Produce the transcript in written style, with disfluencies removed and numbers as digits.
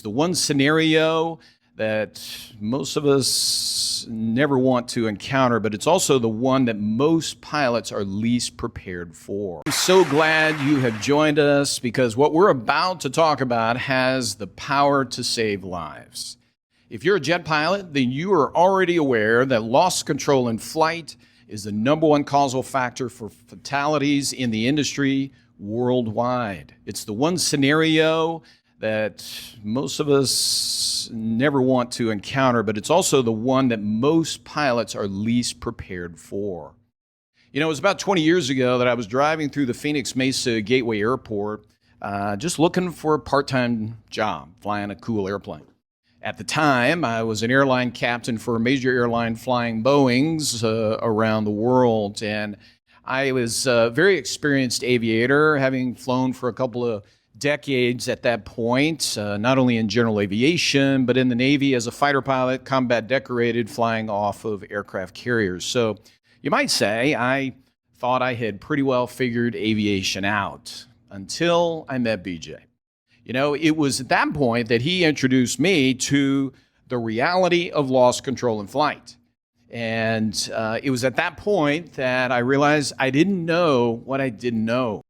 the one scenario that most of us never want to encounter, but it's also the one that most pilots are least prepared for. I'm so glad you have joined us because what we're about to talk about has the power to save lives. If you're a jet pilot, then you are already aware that lost control in flight is the #1 causal factor for fatalities in the industry worldwide. It's the one scenario that most of us never want to encounter, but it's also the one that most pilots are least prepared for. You know, it was about 20 years ago that I was driving through the Phoenix Mesa Gateway Airport, just looking for a part-time job, flying a cool airplane. At the time, I was an airline captain for a major airline flying Boeings around the world, and I was a very experienced aviator, having flown for a couple of decades at that point, not only in general aviation, but in the Navy as a fighter pilot, combat decorated, flying off of aircraft carriers. So you might say I thought I had pretty well figured aviation out until I met BJ. You know, it was at that point that he introduced me to the reality of lost control in flight. And it was at that point that I realized I didn't know what I didn't know.